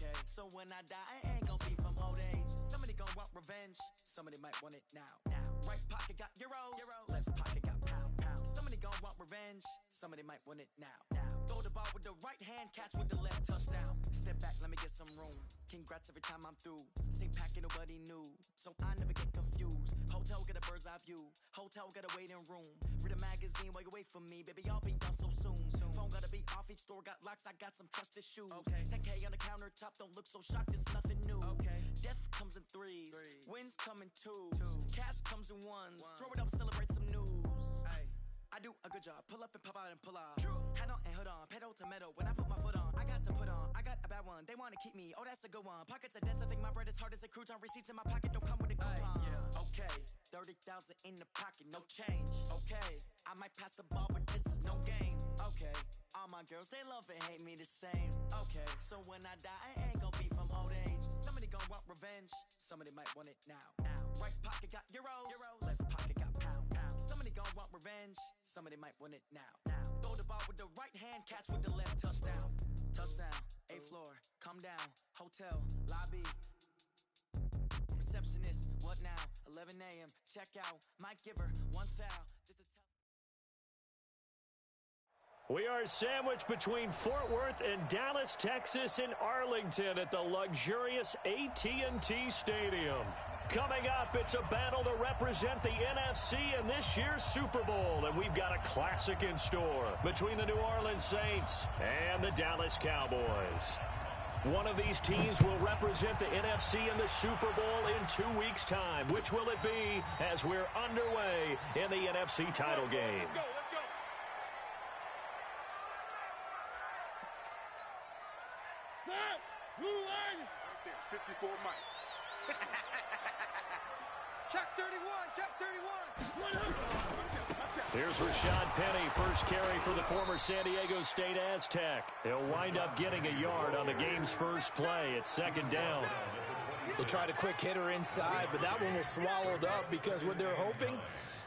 Okay, so when I die, I ain't gonna be from old age. Somebody gonna want revenge, somebody might want it now. Right pocket got euros, left pocket got pound. Somebody gonna want revenge, somebody might want it now. Throw the ball with the right hand, catch with the left, touchdown. Step back, let me get some room. Congrats every time I'm through. Stay packing, nobody knew, so I never get confused. Hotel get a bird's eye view, hotel get a waiting room. Read a magazine while you wait for me, baby, I'll be done so soon. Phone gotta be off, each store got locks, I got some trusted shoes. 10K on the countertop, don't look so shocked, it's nothing new. Death comes in threes, wins come in twos, cash comes in ones. Throw it up, celebrate some news. I do a good job, pull up and pop out and pull off. Hat on and hood on, pedal to metal. When I put my foot on, I got to put on. I got a bad one, they wanna keep me, oh that's a good one. Pockets are dense, I think my bread is hard as a crouton. Receipts in my pocket don't come with a coupon. Okay, 30,000 in the pocket, no change. Okay, I might pass the ball, but this is no game. Okay, all my girls, they love and hate me the same. Okay, so when I die, I ain't gonna be from old age. Somebody gonna want revenge, somebody might want it now. Right pocket got euros, left pocket got pound. Somebody gonna want revenge, somebody might want it now. Throw the ball with the right hand, catch with the left, touchdown. Touchdown, 8th floor, come down, hotel, lobby. Receptionist, what now? 11 a.m., check out, Mike Giver, one foul, just to tell. We are sandwiched between Fort Worth and Dallas, Texas, and Arlington at the luxurious AT&T Stadium. Coming up, it's a battle to represent the NFC in this year's Super Bowl, and we've got a classic in store between the New Orleans Saints and the Dallas Cowboys. One of these teams will represent the NFC in the Super Bowl in 2 weeks' time. Which will it be as we're underway in the NFC title game? Let's go. 54 Mike. Check 31, check 31. Here's Rashad Penny, first carry for the former San Diego State Aztec. He'll wind up getting a yard on the game's first play. It's second down. They tried a quick hitter inside, but that one was swallowed up because what they're hoping,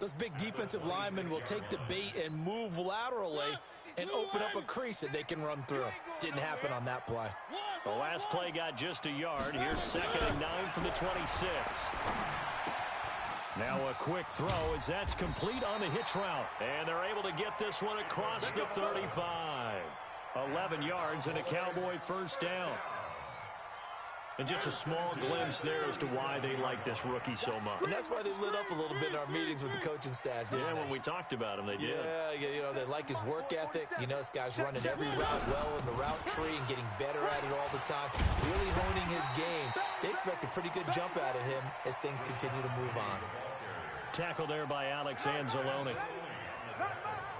those big defensive linemen will take the bait and move laterally and open up a crease that they can run through. Didn't happen on that play. The last play got just a yard. Here's 2nd and 9 from the 26. Now a quick throw as that's complete on the hitch route. And they're able to get this one across the 35. 11 yards and a Cowboy first down. And just a small glimpse there as to why they like this rookie so much. And that's why they lit up a little bit in our meetings with the coaching staff, didn't they? When we talked about him, they did. Yeah, you know, they like his work ethic. You know, this guy's running every route well in the route tree and getting better at it all the time. Really honing his game. They expect a pretty good jump out of him as things continue to move on. Tackle there by Alex Anzalone.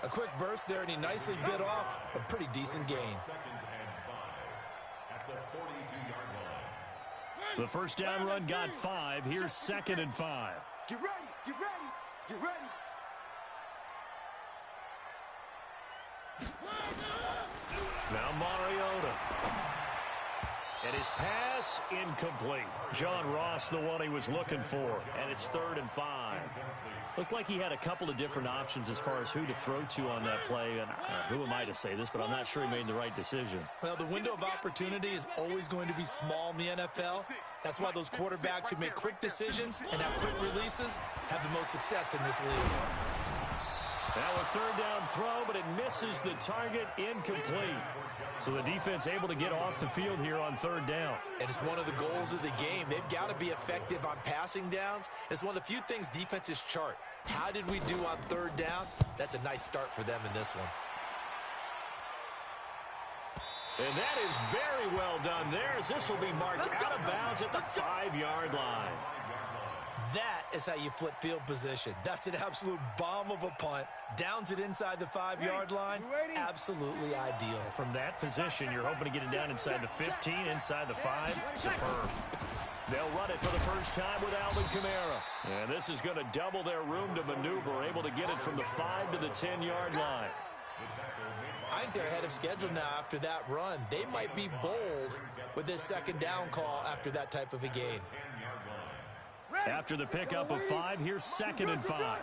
A quick burst there, and he nicely bit off a pretty decent gain. The first down run got 5. Here's 2nd and 5. Get ready, get ready, get ready. Now Mariota. And his pass incomplete. John Ross, the one he was looking for. And it's 3rd and 5. Looked like he had a couple of different options as far as who to throw to on that play. And who am I to say this, but I'm not sure he made the right decision. Well, the window of opportunity is always going to be small in the NFL. That's why those quarterbacks who make quick decisions and have quick releases have the most success in this league. Now a 3rd down throw, but it misses the target, incomplete. So the defense able to get off the field here on 3rd down. And it's one of the goals of the game. They've got to be effective on passing downs. It's one of the few things defenses chart. How did we do on 3rd down? That's a nice start for them in this one. And that is very well done there, as this will be marked out of bounds at the 5-yard line. That is how you flip field position. That's an absolute bomb of a punt. Downs it inside the 5-yard line. Absolutely ideal. From that position, you're hoping to get it down inside the 15, inside the 5. Superb. They'll run it for the first time with Alvin Kamara. And this is going to double their room to maneuver, able to get it from the 5 to the 10-yard line. I think they're ahead of schedule now after that run. They might be bold with this 2nd down call after that type of a gain. After the pickup of 5, here's 2nd and 5.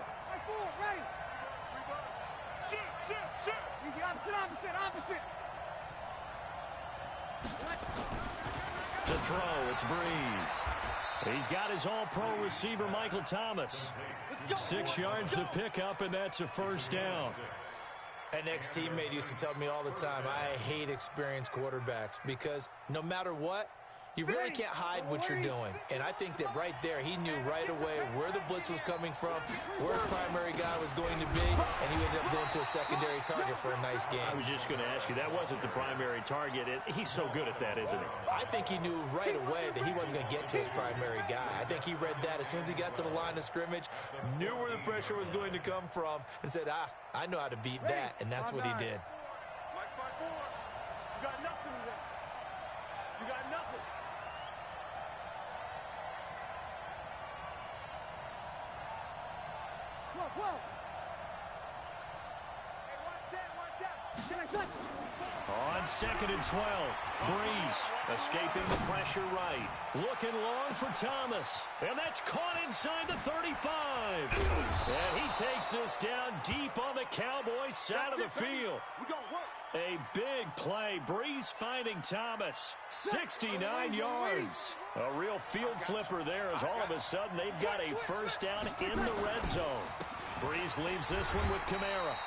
Opposite. to throw. It's Breeze. He's got his all-pro receiver, Michael Thomas. 6 yards to pick up, and that's a first down. An ex-teammate used to tell me all the time, I hate experienced quarterbacks because no matter what, you really can't hide what you're doing. And I think that right there, he knew right away where the blitz was coming from, where his primary guy was going to be, and he ended up going to a secondary target for a nice game. I was just going to ask you, that wasn't the primary target. He's so good at that, isn't he? I think he knew right away that he wasn't going to get to his primary guy. I think he read that as soon as he got to the line of scrimmage, knew where the pressure was going to come from, and said, I know how to beat that, and that's what he did. Mike's by 4. You got nothing with that. You got nothing. Whoa. Hey, watch that. On 2nd and 12, Breeze escaping the pressure right. Looking long for Thomas. And that's caught inside the 35. And he takes this down deep on the Cowboys' side of the field. We gonna work. A big play. Breeze finding Thomas. 69 yards. A real field flipper there as all of a sudden they've got a first down in the red zone. Breeze leaves this one with Kamara.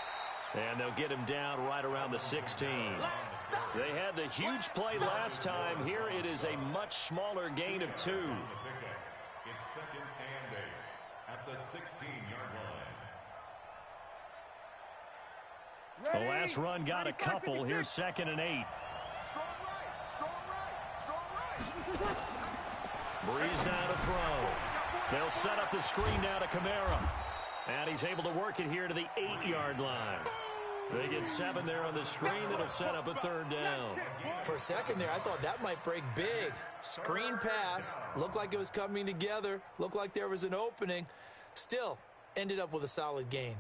And they'll get him down right around the 16. They had the huge play last time. Here it is a much smaller gain of 2. It's 2nd and 8 at the 16-yard line. The last run got a couple. Here's 2nd and 8. Strong right. Breeze now to throw. They'll set up the screen now to Kamara. And he's able to work it here to the 8-yard line. They get 7 there on the screen. It'll set up a 3rd down. For a second there, I thought that might break big. Screen pass. Looked like it was coming together. Looked like there was an opening. Still, ended up with a solid gain.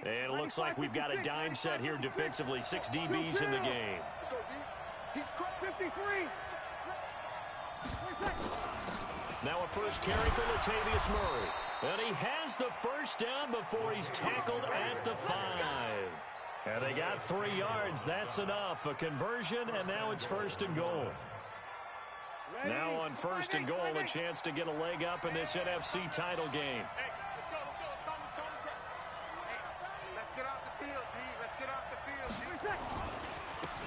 And it looks like we've got a dime set here defensively. 6 DBs in the game. Let's go, D. He's 53. Now a first carry for Latavius Murray. And he has the first down before he's tackled at the 5. And they got 3 yards. That's enough. A conversion, and now it's 1st and goal. Now on 1st and goal, a chance to get a leg up in this NFC title game. Let's get off the field, D. Let's get off the field.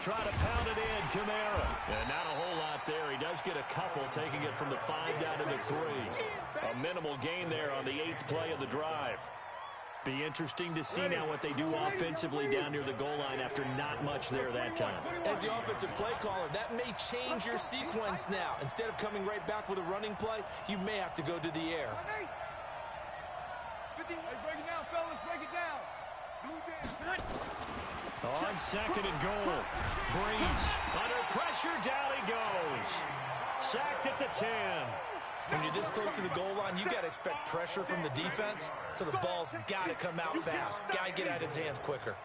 Try to pound it in, Kamara. And not a whole lot there. He does get a couple, taking it from the 5 down to the 3. A minimal gain there on the 8th play of the drive. Be interesting to see now what they do offensively down near the goal line after not much there that time. As the offensive play caller, that may change your sequence now. Instead of coming right back with a running play, you may have to go to the air. Break it down, fellas. Break it down. On 2nd and goal, Breeze under pressure, down he goes. Sacked at the 10. When you're this close to the goal line, you got to expect pressure from the defense, so the ball's got to come out fast. Got to get out of his hands quicker.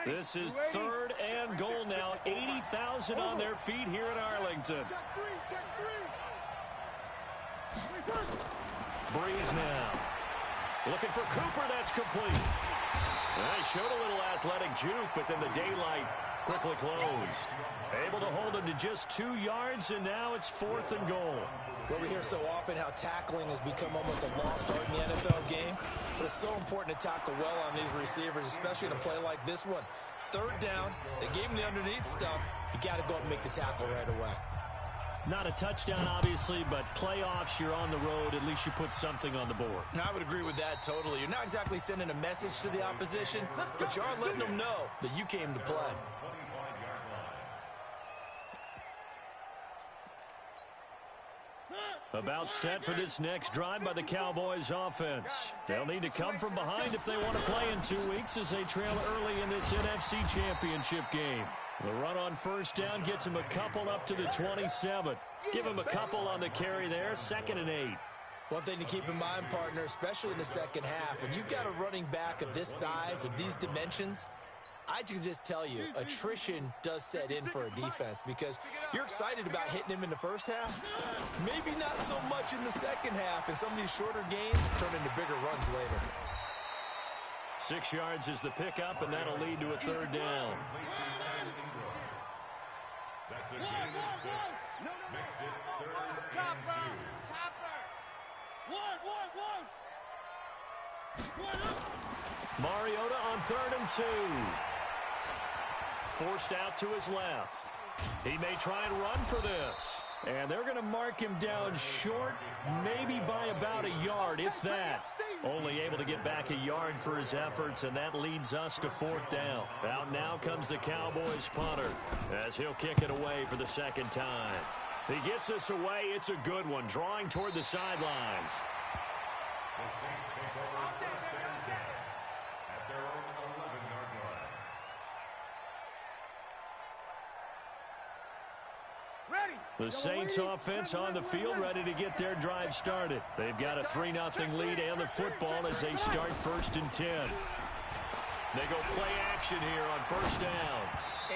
This is 3rd and goal now. 80,000 on their feet here in Arlington. Check three. Breeze now. Looking for Cooper, that's complete. They showed a little athletic juke, but then the daylight quickly closed. Able to hold him to just 2 yards, and now it's 4th and goal. Well, we hear so often how tackling has become almost a lost art in the NFL game, but it's so important to tackle well on these receivers, especially in a play like this one. 3rd down, they gave him the underneath stuff. You got to go up and make the tackle right away. Not a touchdown, obviously, but playoffs, you're on the road. At least you put something on the board. I would agree with that totally. You're not exactly sending a message to the opposition, but you are letting them know that you came to play. About set for this next drive by the Cowboys offense. They'll need to come from behind if they want to play in 2 weeks as they trail early in this NFC Championship game. The run on 1st down gets him a couple up to the 27. Give him a couple on the carry there, 2nd and 8. One thing to keep in mind, partner, especially in the second half, when you've got a running back of this size, of these dimensions, I can just tell you, attrition does set in for a defense because you're excited about hitting him in the first half. Maybe not so much in the second half, and some of these shorter gains turn into bigger runs later. 6 yards is the pickup, and that'll lead to a third down. That's a gain of 6. Makes it 3rd and 2. Mariota on 3rd and 2. Forced out to his left. He may try and run for this. And they're going to mark him down short, maybe by about a yard, if that. Only able to get back a yard for his efforts, and that leads us to 4th down. Out now comes the Cowboys punter, as he'll kick it away for the 2nd time. He gets us away. It's a good one, drawing toward the sidelines. The Saints take over 1st and 10 at their own 11-yard line. The Saints offense on the field, ready to get their drive started. They've got a 3-0 lead and the football as they start 1st and 10. They go play action here on 1st down.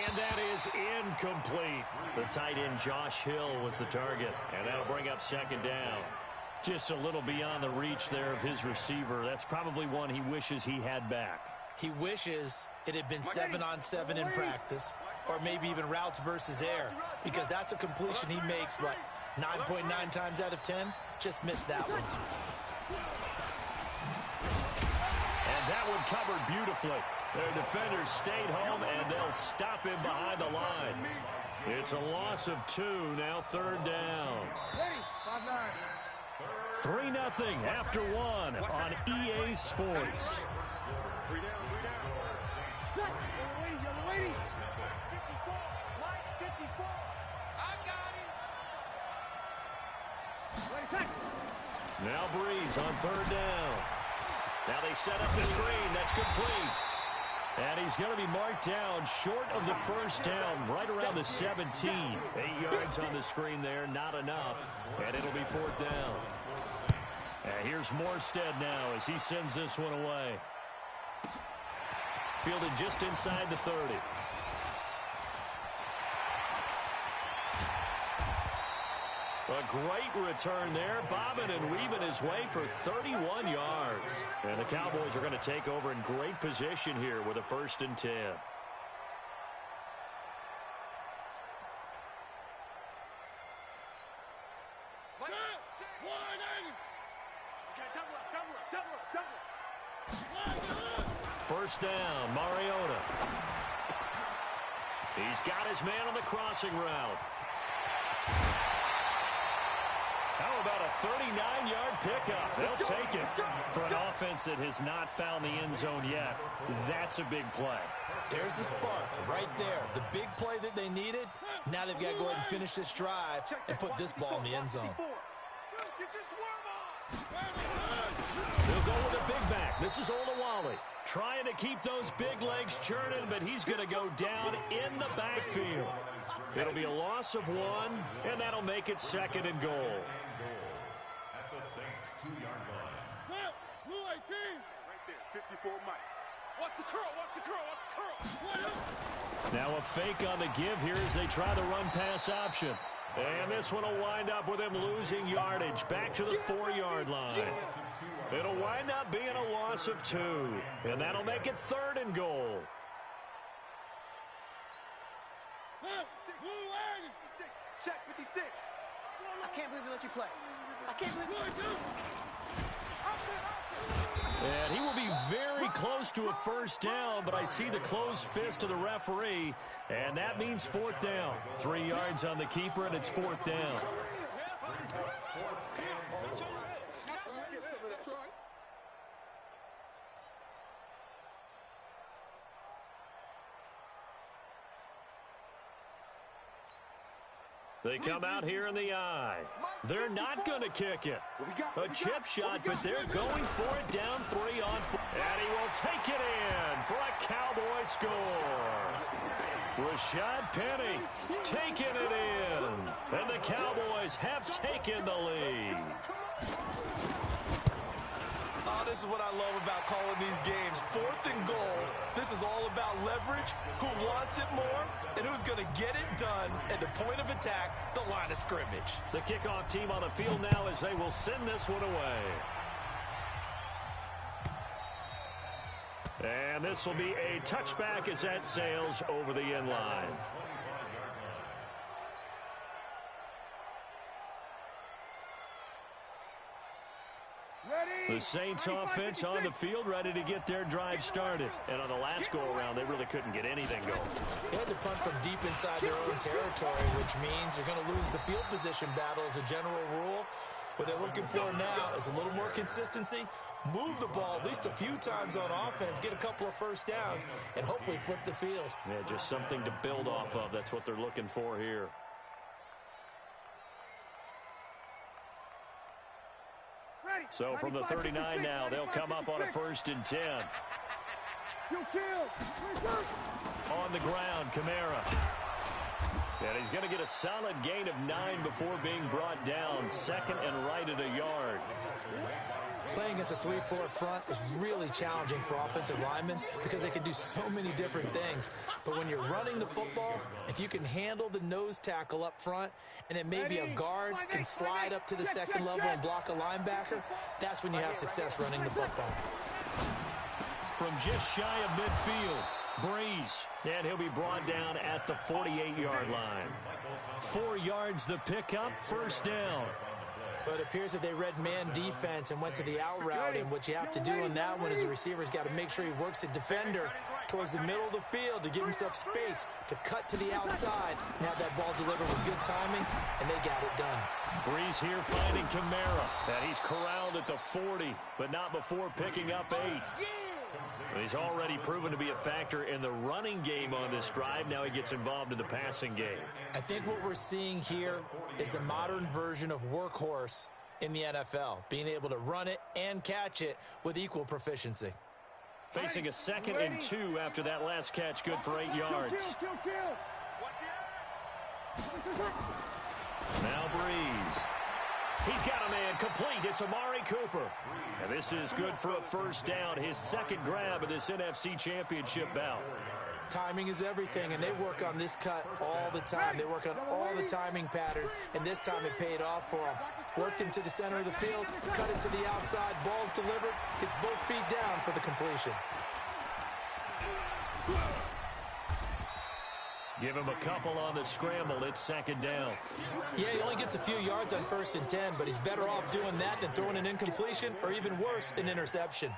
And that is incomplete. The tight end Josh Hill was the target. And that'll bring up 2nd down. Just a little beyond the reach there of his receiver. That's probably one he wishes he had back. He wishes it had been 7-on-7 in practice, or maybe even routes versus air, because that's a completion he makes, what, 9.9 times out of 10? Just missed that one. And that one covered beautifully. Their defenders stayed home, and they'll stop him behind the line. It's a loss of 2, now 3rd down. 3-0 after 1 on EA Sports. Now Breeze on 3rd down. Now they set up the screen. That's complete. And he's going to be marked down short of the 1st down, right around the 17. 8 yards on the screen there, not enough. And it'll be 4th down. And here's Morstead now as he sends this one away. Fielded just inside the 30. A great return there, bobbing and weaving his way for 31 yards. And the Cowboys are going to take over in great position here with a 1st and 10. First down, Mariota. He's got his man on the crossing route. How about a 39-yard pickup? They'll take it. For an offense that has not found the end zone yet, that's a big play. There's the spark right there. The big play that they needed. Now they've got to go ahead and finish this drive and put this ball in the end zone. They'll go with a big back. This is Olawale. Trying to keep those big legs churning, but he's going to go down in the backfield. It'll be a loss of 1, and that'll make it 2nd and goal. At the Saints' 2-yard line. Right there, 54 Mike. Watch the curl, watch the curl, watch the curl. Now a fake on the give here as they try the run-pass option. And this one will wind up with him losing yardage back to the 4-yard line. It'll wind up being a loss of 2, and that'll make it 3rd and goal. Check 56. I can't believe they let you play. I can't believe And he will be very close to a 1st down, but I see the closed fist of the referee, and that means 4th down. 3 yards on the keeper, and it's 4th down. They come out here in the eye. They're not going to kick it. A chip shot, but they're going for it down 3 on 4. And he will take it in for a Cowboy score. Rashad Penny taking it in. And the Cowboys have taken the lead. Oh, this is what I love about calling these games. 4th and goal. This is all about leverage, who wants it more, and who's going to get it done at the point of attack, the line of scrimmage. The kickoff team on the field now as they will send this one away. And this will be a touchback as that sails over the end line. The Saints offense on the field, ready to get their drive started. And on the last go-around, they really couldn't get anything going. They had to punt from deep inside their own territory, which means you're going to lose the field position battle as a general rule. What they're looking for now is a little more consistency, move the ball at least a few times on offense, get a couple of first downs, and hopefully flip the field. Yeah, just something to build off of. That's what they're looking for here. So from the 39 now, they'll come up on a 1st and 10. On the ground, Kamara. And he's going to get a solid gain of 9 before being brought down. 2nd and right at a yard. Playing against a 3-4 front is really challenging for offensive linemen because they can do so many different things. But when you're running the football, if you can handle the nose tackle up front and then maybe a guard can slide up to the 2nd level and block a linebacker, that's when you have success running the football. From just shy of midfield, Breeze. And he'll be brought down at the 48-yard line. 4 yards the pickup, 1st down. But it appears that they read man defense and went to the out route, and what you have to do on that one is the receiver's got to make sure he works the defender towards the middle of the field to give himself space to cut to the outside and have that ball delivered with good timing, and they got it done. Breeze here finding Kamara. And he's corralled at the 40, but not before picking up 8. He's already proven to be a factor in the running game on this drive. Now he gets involved in the passing game. I think what we're seeing here is the modern version of workhorse in the NFL, being able to run it and catch it with equal proficiency. Facing a 2nd and 2 after that last catch, good for 8 yards. Now Breeze. He's got a man complete. It's Amari Cooper. And this is good for a 1st down, his 2nd grab of this NFC Championship bout. Timing is everything, and they work on this cut all the time. They work on all the timing patterns, and this time it paid off for them. Worked him to the center of the field, cut it to the outside, ball's delivered, gets both feet down for the completion. Give him a couple on the scramble. It's 2nd down. Yeah, he only gets a few yards on 1st and 10, but he's better off doing that than throwing an incompletion or even worse, an interception.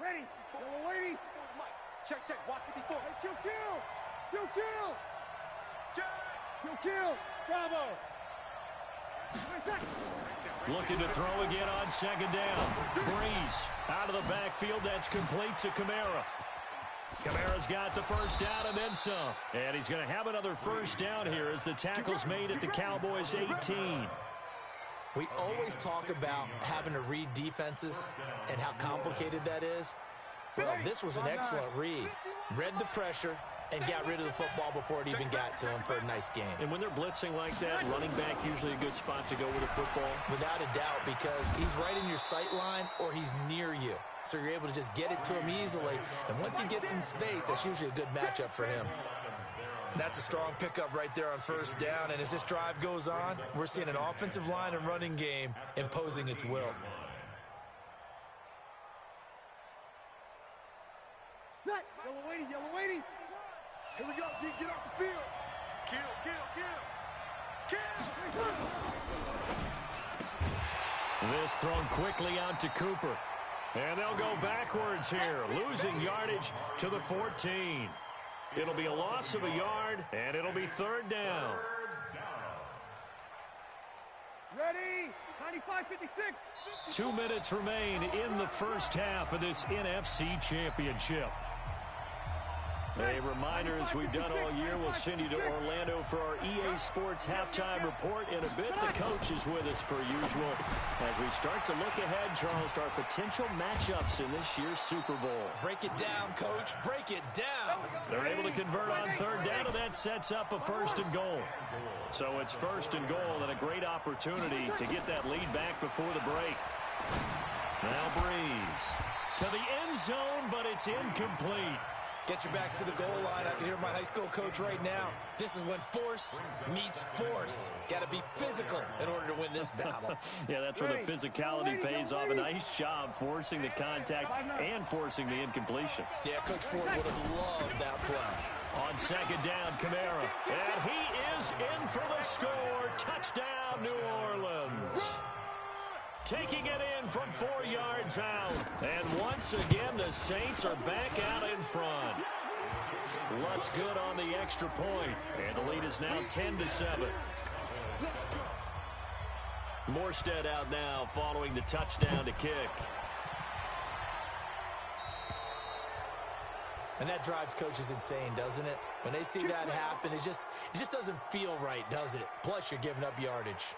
Ready. Yellow lady. Check. Watch 54. Hey, kill. Bravo. Looking to throw again on 2nd down. Breeze out of the backfield. That's complete to Kamara. Kamara's got the 1st down and then some. And he's going to have another 1st down here as the tackle's made at the Cowboys' 18. We always talk about having to read defenses and how complicated that is. Well, this was an excellent read. Read the pressure and got rid of the football before it even got to him for a nice game. And when they're blitzing like that, running back usually a good spot to go with a football? Without a doubt, because he's right in your sight line or he's near you. So you're able to just get it to him easily. And once he gets in space, that's usually a good matchup for him. That's a strong pickup right there on 1st down. And as this drive goes on, we're seeing an offensive line and running game imposing its will. Yellow lady. Here we go, G. Get off the field. Kill. This thrown quickly out to Cooper. And they'll go backwards here, losing yardage to the 14. It'll be a loss of a yard, and it'll be 3rd down. Ready. 95-56. 2 minutes remain in the 1st half of this NFC Championship. A reminder, as we've done all year, we'll send you to Orlando for our EA Sports halftime report. In a bit, the coach is with us per usual as we start to look ahead, Charles, to our potential matchups in this year's Super Bowl. Break it down, Coach. Break it down. They're able to convert on 3rd down, and that sets up a 1st and goal. So it's 1st and goal and a great opportunity to get that lead back before the break. Now Breeze to the end zone, but it's incomplete. Get your backs to the goal line. I can hear my high school coach right now. This is when force meets force. Got to be physical in order to win this battle. Yeah, that's where the physicality pays off. A nice job forcing the contact and forcing the incompletion. Yeah, Coach Ford would have loved that play. On second down, Kamara. And he is in for the score. Touchdown, New Orleans. Taking it in from 4 yards out. And once again, the Saints are back out in front. Lutz good on the extra point. And the lead is now 10-7. Morstead out now following the touchdown to kick. And that drives coaches insane, doesn't it? When they see that happen, it just doesn't feel right, does it? Plus, you're giving up yardage.